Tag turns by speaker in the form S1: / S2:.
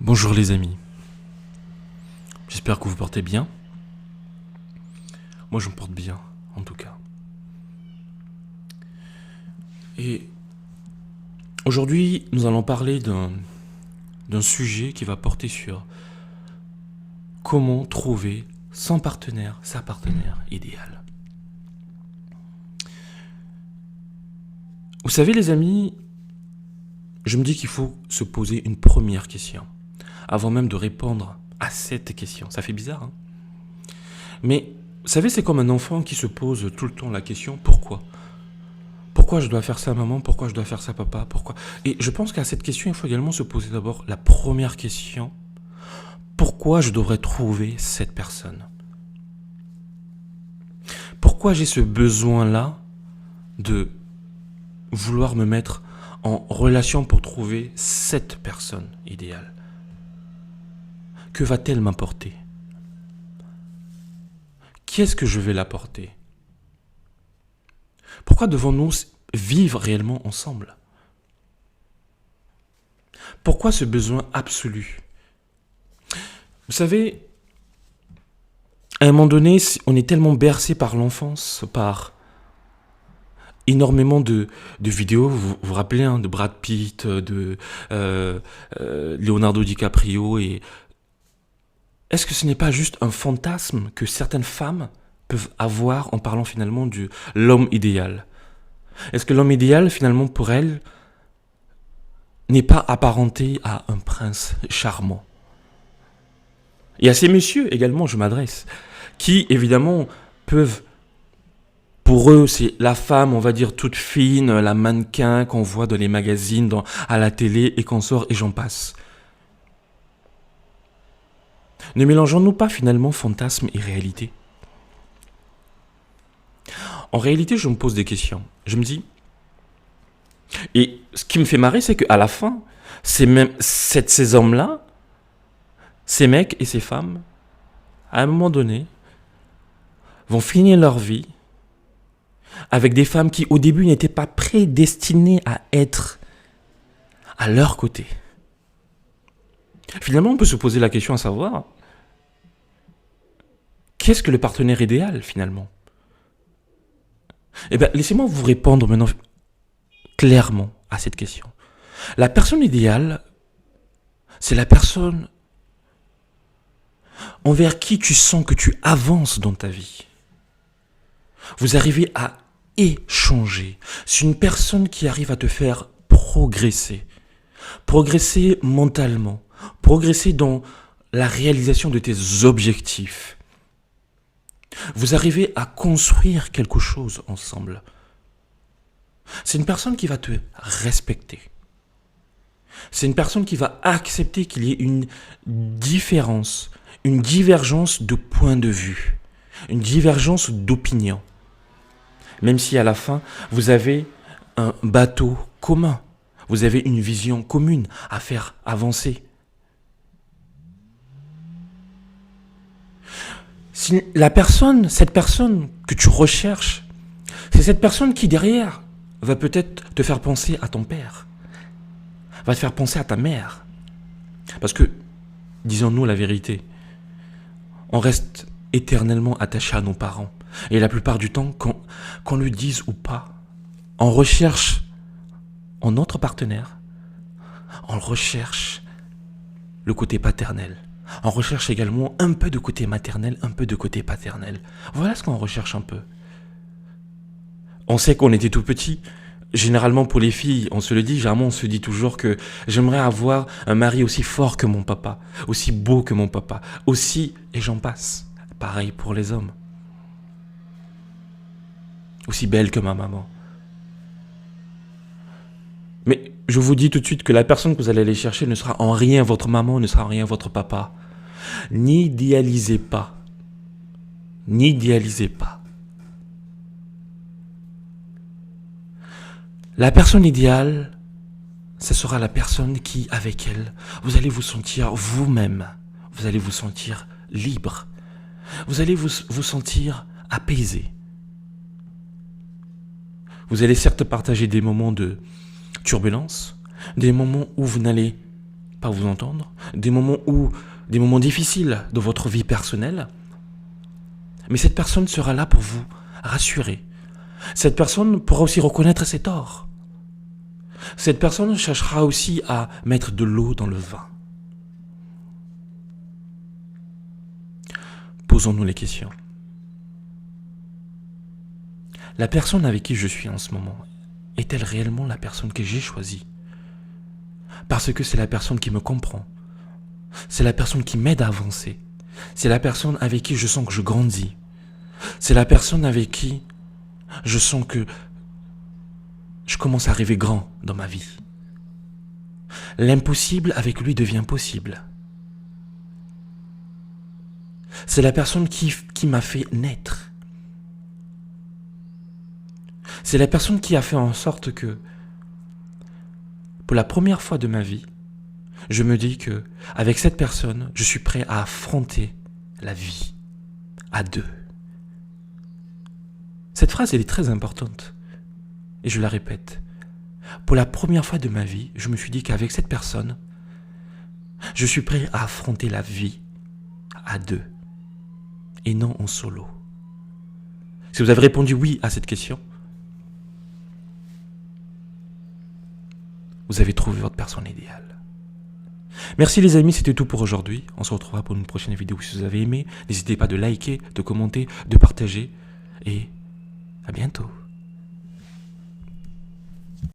S1: Bonjour les amis, j'espère que vous portez bien. Moi je me porte bien, en tout cas. Et aujourd'hui, nous allons parler d'un sujet qui va porter sur comment trouver son partenaire, sa partenaire idéale. Vous savez les amis, je me dis qu'il faut se poser une première question, avant même de répondre à cette question. Ça fait bizarre, hein? Mais vous savez, c'est comme un enfant qui se pose tout le temps la question « Pourquoi ?» Pourquoi je dois faire ça maman? Pourquoi je dois faire ça papa? Pourquoi? Et je pense qu'à cette question, il faut également se poser d'abord la première question. Pourquoi je devrais trouver cette personne? Pourquoi j'ai ce besoin-là de vouloir me mettre en relation pour trouver cette personne idéale? Que va-t-elle m'apporter? Qu'est-ce que je vais l'apporter? Pourquoi devons-nous vivre réellement ensemble? Pourquoi ce besoin absolu? Vous savez, à un moment donné, on est tellement bercé par l'enfance, par énormément de vidéos, vous vous rappelez, hein, de Brad Pitt, de Leonardo DiCaprio, et est-ce que ce n'est pas juste un fantasme que certaines femmes peuvent avoir en parlant finalement de l'homme idéal? Est-ce que l'homme idéal, finalement, pour elles, n'est pas apparenté à un prince charmant? Et à ces messieurs également, je m'adresse, qui évidemment peuvent, pour eux, c'est la femme, on va dire, toute fine, la mannequin qu'on voit dans les magazines, à la télé et qu'on sort et j'en passe. Ne mélangeons-nous pas finalement fantasme et réalité? En réalité, je me pose des questions. Je me dis, et ce qui me fait marrer, c'est qu'à la fin, ces hommes-là, ces mecs et ces femmes, à un moment donné, vont finir leur vie avec des femmes qui, au début, n'étaient pas prédestinées à être à leur côté. Finalement, on peut se poser la question à savoir, qu'est-ce que le partenaire idéal, finalement? Eh bien, laissez-moi vous répondre maintenant clairement à cette question. La personne idéale, c'est la personne envers qui tu sens que tu avances dans ta vie. Vous arrivez à échanger. C'est une personne qui arrive à te faire progresser. Progresser mentalement. Progresser dans la réalisation de tes objectifs. Vous arrivez à construire quelque chose ensemble. C'est une personne qui va te respecter. C'est une personne qui va accepter qu'il y ait une différence, une divergence de point de vue, une divergence d'opinion. Même si à la fin, vous avez un bateau commun, vous avez une vision commune à faire avancer. Si cette personne que tu recherches, c'est cette personne qui derrière va peut-être te faire penser à ton père, va te faire penser à ta mère. Parce que, disons-nous la vérité, on reste éternellement attaché à nos parents. Et la plupart du temps, qu'on le dise ou pas, on recherche en notre partenaire, on recherche le côté paternel. On recherche également un peu de côté maternel, un peu de côté paternel. Voilà ce qu'on recherche un peu. On sait qu'on était tout petit. Généralement pour les filles, on se le dit, généralement on se dit toujours que j'aimerais avoir un mari aussi fort que mon papa, aussi beau que mon papa, aussi, et j'en passe. Pareil pour les hommes. Aussi belle que ma maman. Mais je vous dis tout de suite que la personne que vous allez aller chercher ne sera en rien votre maman, ne sera en rien votre papa. N'idéalisez pas. N'idéalisez pas. La personne idéale, ce sera la personne qui, avec elle, vous allez vous sentir vous-même. Vous allez vous sentir libre. Vous allez vous sentir apaisé. Vous allez certes partager des moments de turbulence, des moments où vous n'allez pas vous entendre, des moments difficiles de votre vie personnelle. Mais cette personne sera là pour vous rassurer. Cette personne pourra aussi reconnaître ses torts. Cette personne cherchera aussi à mettre de l'eau dans le vin. Posons-nous les questions. La personne avec qui je suis en ce moment, est-elle réellement la personne que j'ai choisie? Parce que c'est la personne qui me comprend. C'est la personne qui m'aide à avancer. C'est la personne avec qui je sens que je grandis. C'est la personne avec qui je sens que je commence à rêver grand dans ma vie. L'impossible avec lui devient possible. C'est la personne qui m'a fait naître. C'est la personne qui a fait en sorte que, pour la première fois de ma vie, je me dis que, avec cette personne, je suis prêt à affronter la vie à deux. Cette phrase, elle est très importante. Et je la répète. Pour la première fois de ma vie, je me suis dit qu'avec cette personne, je suis prêt à affronter la vie à deux et non en solo. Si vous avez répondu oui à cette question, vous avez trouvé votre personne idéale. Merci les amis, c'était tout pour aujourd'hui. On se retrouvera pour une prochaine vidéo. Si vous avez aimé, n'hésitez pas de liker, de commenter, de partager et à bientôt.